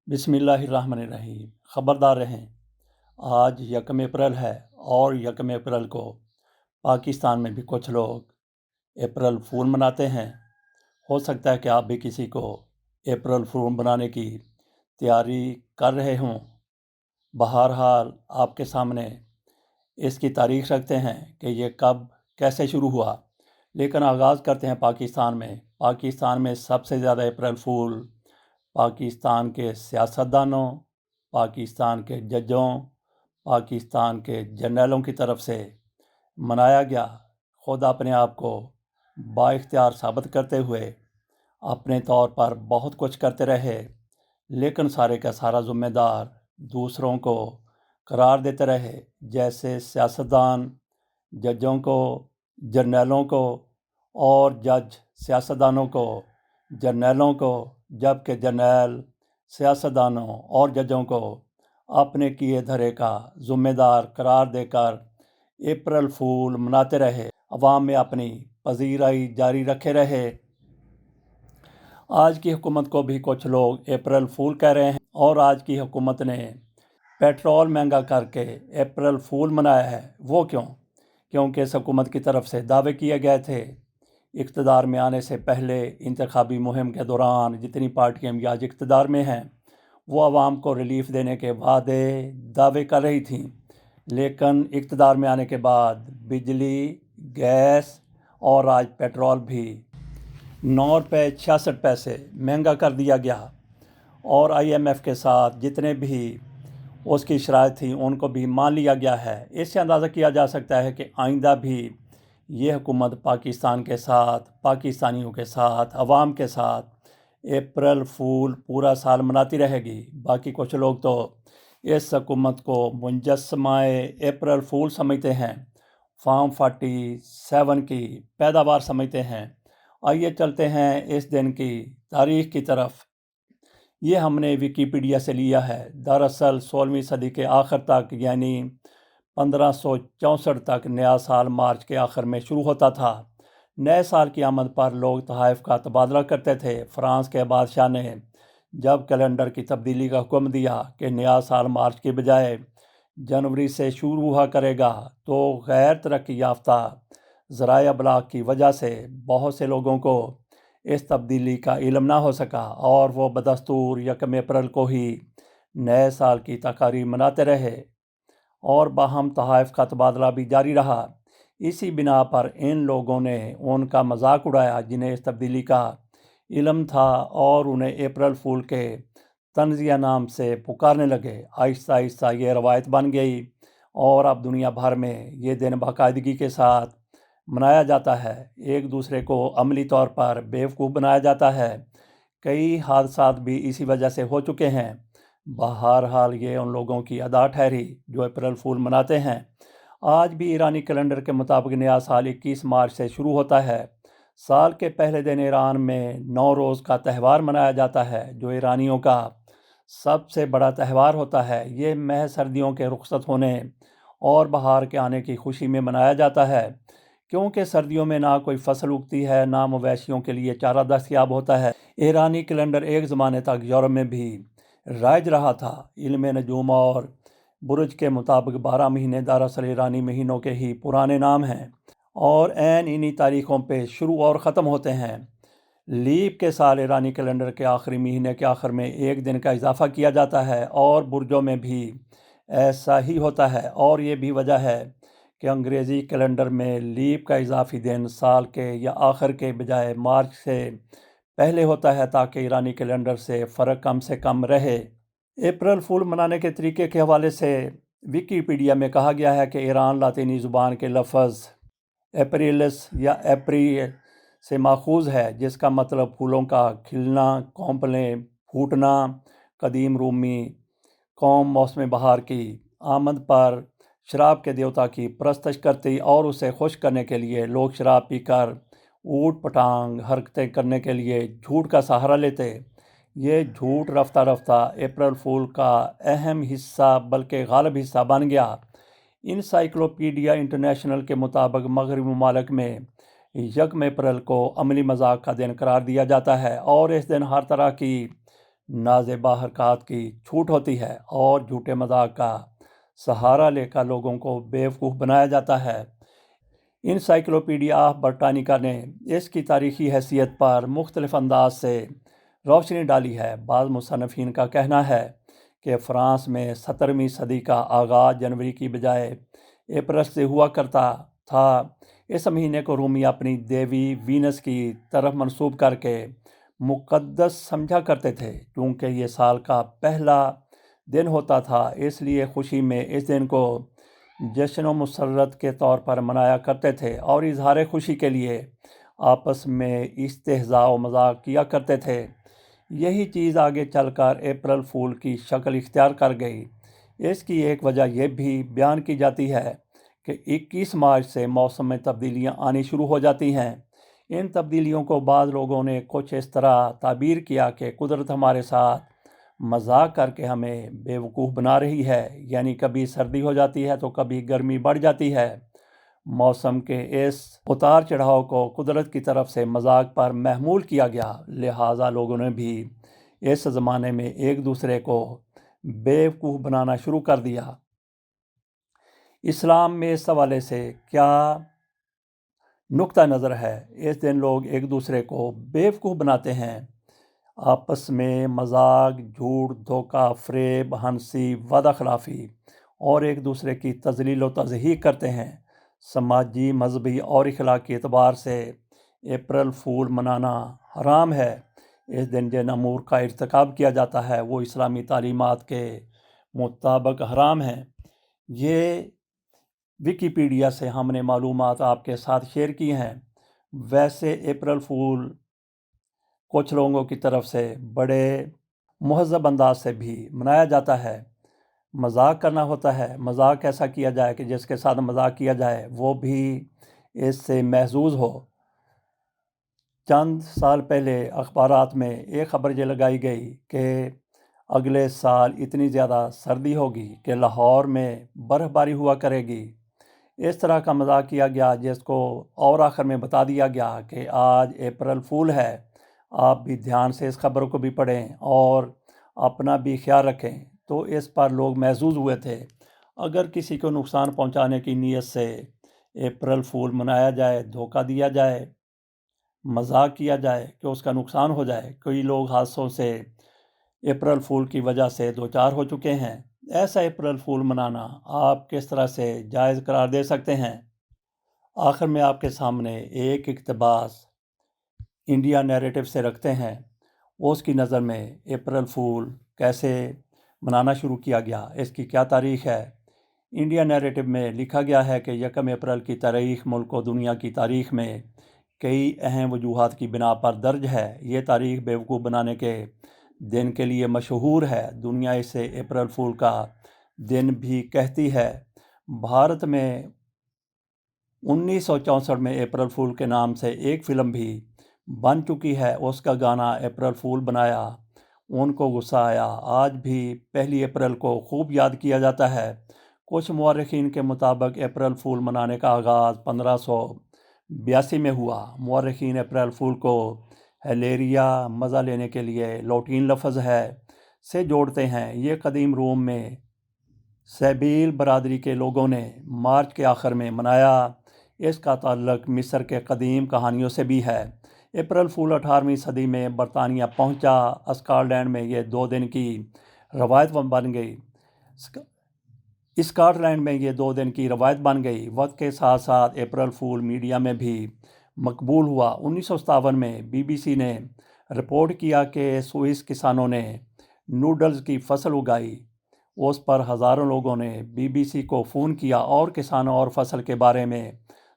बिस्मिल्लाहिर्रहमानिर्रहीम। ख़बरदार रहें, आज यकम अप्रैल है और यकम अप्रैल को पाकिस्तान में भी कुछ लोग अप्रैल फूल मनाते हैं। हो सकता है कि आप भी किसी को अप्रैल फूल बनाने की तैयारी कर रहे हों। बहरहाल आपके सामने इसकी तारीख़ रखते हैं कि ये कब कैसे शुरू हुआ। लेकिन आगाज़ करते हैं पाकिस्तान में सबसे ज़्यादा अप्रैल फूल पाकिस्तान के सियासतदानों, पाकिस्तान के जजों, पाकिस्तान के जर्नलों की तरफ से मनाया गया। खुद अपने आप को बाइख्तियार साबित करते हुए अपने तौर पर बहुत कुछ करते रहे, लेकिन सारे का सारा ज़िम्मेदार दूसरों को करार देते रहे, जैसे सियासतदान जजों को, जर्नलों को और जज सियासतदानों को, जर्नलों को, जबकि जर्नल सियासतदानों और जजों को अपने किए धरे का ज़िम्मेदार करार देकर अप्रैल फूल मनाते रहे, अवाम में अपनी पजीराई जारी रखे रहे। आज की हुकूमत को भी कुछ लोग अप्रैल फूल कह रहे हैं और आज की हुकूमत ने पेट्रोल महंगा करके अप्रैल फूल मनाया है। वो क्यों? क्योंकि इस हुकूमत की तरफ से दावे किए गए थे इक़्तिदार में आने से पहले इंतखाबी मुहिम के दौरान जितनी पार्टियां भी आज इक़्तिदार में हैं वो आवाम को रिलीफ देने के वादे दावे कर रही थीं, लेकिन इक़्तिदार में आने के बाद बिजली, गैस और आज पेट्रोल भी 9 रुपये 66 पैसे महंगा कर दिया गया और IMF के साथ जितने भी उसकी शराइत थी उनको भी मान लिया गया है। इससे अंदाज़ा किया जा सकता है कि आइंदा भी ये हुकूमत पाकिस्तान के साथ, पाकिस्तानियों के साथ, अवाम के साथ अप्रैल फूल पूरा साल मनाती रहेगी। बाकी कुछ लोग तो इस हुकूमत को मुजस्समाए अप्रैल फूल समझते हैं, फार्म 47 की पैदावार समझते हैं। आइए चलते हैं इस दिन की तारीख़ की तरफ। ये हमने विकिपीडिया से लिया है। दरअसल 16वीं सदी के आखिर तक यानी 1564 तक नया साल मार्च के आखिर में शुरू होता था। नए साल की आमद पर लोग तोहफ़ का तबादला करते थे। फ्रांस के बादशाह ने जब कैलेंडर की तब्दीली का हुक्म दिया कि नया साल मार्च के बजाय जनवरी से शुरू हुआ करेगा, तो गैर तरक्की याफ्ता ज़राए अबलाग की वजह से बहुत से लोगों को इस तब्दीली का इल्म ना हो सका और वो बदस्तूर यकम अप्रैल को ही नए साल की तकारीब मनाते रहे और बाहम तोहफ़ का तबादला भी जारी रहा। इसी बिना पर इन लोगों ने उनका मजाक उड़ाया जिन्हें इस तब्दीली का इल्म था और उन्हें अप्रैल फूल के तंज़िया नाम से पुकारने लगे। आहिस्ता आहिस्ता ये रवायत बन गई और अब दुनिया भर में ये दिन बाकायदगी के साथ मनाया जाता है। एक दूसरे को अमली तौर पर बेवकूफ़ बनाया जाता है। कई हादसात भी इसी वजह से हो चुके हैं। बहरहाल ये उन लोगों की अदा ठहरी जो अप्रैल फूल मनाते हैं। आज भी ईरानी कैलेंडर के मुताबिक नया साल 21 मार्च से शुरू होता है। साल के पहले दिन ईरान में नौरोज़ का त्यौहार मनाया जाता है जो ईरानियों का सबसे बड़ा त्यौहार होता है। ये महज सर्दियों के रुखसत होने और बहार के आने की खुशी में मनाया जाता है, क्योंकि सर्दियों में ना कोई फसल उगती है, ना मवेशियों के लिए चारा दस्तयाब होता है। ईरानी कैलेंडर एक ज़माने तक यूरोप में भी राइज रहा था। इल्म नजूम और बुरुज के मुताबिक 12 महीने दरअसल ईरानी महीनों के ही पुराने नाम हैं और ऐन इन्हीं तारीख़ों पे शुरू और ख़त्म होते हैं। लीप के साल ईरानी कैलेंडर के आखिरी महीने के आखिर में एक दिन का इजाफ़ा किया जाता है और बुर्जों में भी ऐसा ही होता है और ये भी वजह है कि अंग्रेज़ी कैलेंडर में लीप का इजाफी दिन साल के या आखिर के बजाय मार्च से पहले होता है ताकि ईरानी कैलेंडर से कम रहे। अप्रैल फूल मनाने के तरीके के हवाले से विकिपीडिया में कहा गया है कि ईरान लातीनी ज़ुबान के लफ्ज़ एप्रिलिस या एप्रिल से माखूज़ है, जिसका मतलब फूलों का खिलना, कौंपलें फूटना। कदीम रूमी कौम मौसम बहार की आमद पर शराब के देवता की परस्तश करती और उसे खुश करने के लिए लोग शराब पीकर ऊट पटांग हरकतें करने के लिए झूठ का सहारा लेते। ये झूठ रफ्ता रफ्ता अप्रैल फूल का अहम हिस्सा बल्कि गालिब हिस्सा बन गया। इनसाइक्लोपीडिया इंटरनेशनल के मुताबिक मगरबी ममालिक में यकम अप्रैल को अमली मजाक का दिन करार दिया जाता है और इस दिन हर तरह की نازیبا حرکات کی چھوٹ ہوتی ہے اور جھوٹے مذاق کا سہارا لے کر لوگوں کو بیوقوف بنایا جاتا ہے۔ انسائکلوپیڈیا آف برٹانیکا نے اس کی تاریخی حیثیت پر مختلف انداز سے روشنی ڈالی ہے۔ بعض مصنفین کا کہنا ہے کہ فرانس میں 17ویں صدی کا آغاز جنوری کی بجائے اپریل سے ہوا کرتا تھا۔ اس مہینے کو رومی اپنی دیوی وینس کی طرف منسوب کر کے مقدس سمجھا کرتے تھے۔ چونکہ یہ سال کا پہلا دن ہوتا تھا، اس لیے خوشی میں اس دن کو جشن و مسرت کے طور پر منایا کرتے تھے اور اظہار خوشی کے لیے آپس میں استہزاء و مذاق کیا کرتے تھے۔ یہی چیز آگے چل کر اپریل فول کی شکل اختیار کر گئی۔ اس کی ایک وجہ یہ بھی بیان کی جاتی ہے کہ 21 مارچ سے موسم میں تبدیلیاں آنی شروع ہو جاتی ہیں۔ ان تبدیلیوں کو بعض لوگوں نے کچھ اس طرح تعبیر کیا کہ قدرت ہمارے ساتھ مذاق کر کے ہمیں بیوقوف بنا رہی ہے، یعنی کبھی سردی ہو جاتی ہے تو کبھی گرمی بڑھ جاتی ہے۔ موسم کے اس اتار چڑھاؤ کو قدرت کی طرف سے مذاق پر محمول کیا گیا، لہٰذا لوگوں نے بھی اس زمانے میں ایک دوسرے کو بیوقوف بنانا شروع کر دیا۔ اسلام میں اس حوالے سے کیا نقطہ نظر ہے؟ اس دن لوگ ایک دوسرے کو بیوقوف بناتے ہیں، آپس میں مذاق، جھوٹ، دھوکہ، فریب، ہنسی، وعدہ خلافی اور ایک دوسرے کی تذلیل و تضحیق کرتے ہیں۔ سماجی، مذہبی اور اخلاقی اعتبار سے اپریل فول منانا حرام ہے۔ اس دن جن امور کا ارتکاب کیا جاتا ہے وہ اسلامی تعلیمات کے مطابق حرام ہیں۔ یہ ویکیپیڈیا سے ہم نے معلومات آپ کے ساتھ شیئر کی ہیں۔ ویسے اپریل فول کچھ لوگوں کی طرف سے بڑے مہذب انداز سے بھی منایا جاتا ہے۔ مذاق کرنا ہوتا ہے، مذاق ایسا کیا جائے کہ جس کے ساتھ مذاق کیا جائے وہ بھی اس سے محظوظ ہو۔ چند سال پہلے اخبارات میں ایک خبر یہ لگائی گئی کہ اگلے سال اتنی زیادہ سردی ہوگی کہ لاہور میں برف باری ہوا کرے گی۔ اس طرح کا مذاق کیا گیا جس کو اور آخر میں بتا دیا گیا کہ آج اپریل فول ہے۔ آپ بھی دھیان سے اس خبر کو بھی پڑھیں اور اپنا بھی خیال رکھیں۔ تو اس پر لوگ محظوظ ہوئے تھے۔ اگر کسی کو نقصان پہنچانے کی نیت سے اپریل فول منایا جائے، دھوکہ دیا جائے، مذاق کیا جائے کہ اس کا نقصان ہو جائے، کئی لوگ حادثوں سے اپریل فول کی وجہ سے دوچار ہو چکے ہیں۔ ایسا اپریل فول منانا آپ کس طرح سے جائز قرار دے سکتے ہیں؟ آخر میں آپ کے سامنے ایک اقتباس انڈیا نیریٹو سے رکھتے ہیں۔ اس کی نظر میں اپریل فول کیسے منانا شروع کیا گیا، اس کی کیا تاریخ ہے؟ انڈیا نیریٹو میں لکھا گیا ہے کہ 1 اپریل کی تاریخ ملک و دنیا کی تاریخ میں کئی اہم وجوہات کی بنا پر درج ہے۔ یہ تاریخ بیوقوف بنانے کے دن کے لیے مشہور ہے۔ دنیا اسے اپریل فول کا دن بھی کہتی ہے۔ بھارت میں 1964 میں اپریل فول کے نام سے ایک فلم بھی بن چکی ہے۔ اس کا گانا اپریل فول بنایا، ان کو غصہ آیا۔ آج بھی 1 اپریل کو خوب یاد کیا جاتا ہے۔ کچھ مورخین کے مطابق اپریل فول منانے کا آغاز 1582 میں ہوا۔ مورخین اپریل فول کو ہلیریا، مزہ لینے کے لیے لوٹین لفظ ہے سے جوڑتے ہیں۔ یہ قدیم روم میں سیبیل برادری کے لوگوں نے مارچ کے آخر میں منایا۔ اس کا تعلق مصر کے قدیم کہانیوں سے بھی ہے۔ اپریل فول 18ویں صدی میں برطانیہ پہنچا۔ اسکاٹ لینڈ میں یہ 2 دن کی روایت بن گئی۔ وقت کے ساتھ ساتھ اپریل فول میڈیا میں بھی مقبول ہوا۔ 1957 میں BBC نے رپورٹ کیا کہ سوئس کسانوں نے نوڈلز کی فصل اگائی۔ اس پر ہزاروں لوگوں نے BBC کو فون کیا اور کسانوں اور فصل کے بارے میں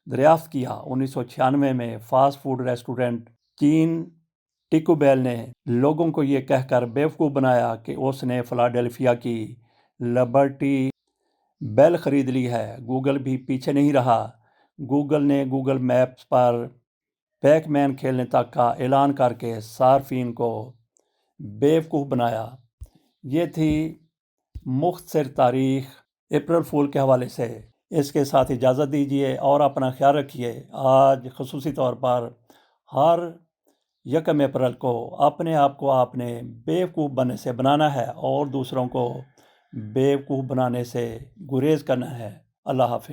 دریافت کیا۔ 1996 میں فاسٹ فوڈ ریسٹورنٹ چین ٹیکو بیل نے لوگوں کو یہ کہہ کر بیوقوف بنایا کہ اس نے فلاڈیلفیا کی لبرٹی بیل خرید لی ہے۔ گوگل بھی پیچھے نہیں رہا۔ گوگل نے گوگل میپس پر پیک مین کھیلنے تک کا اعلان کر کے صارفین کو بیوقوف بنایا۔ یہ تھی مختصر تاریخ اپریل فول کے حوالے سے۔ اس کے ساتھ اجازت دیجیے اور اپنا خیال رکھیے۔ آج خصوصی طور پر ہر یکم اپریل کو اپنے آپ کو آپ نے بیوقوف بننے سے بنانا ہے اور دوسروں کو بیوقوف بنانے سے گریز کرنا ہے۔ اللہ حافظ۔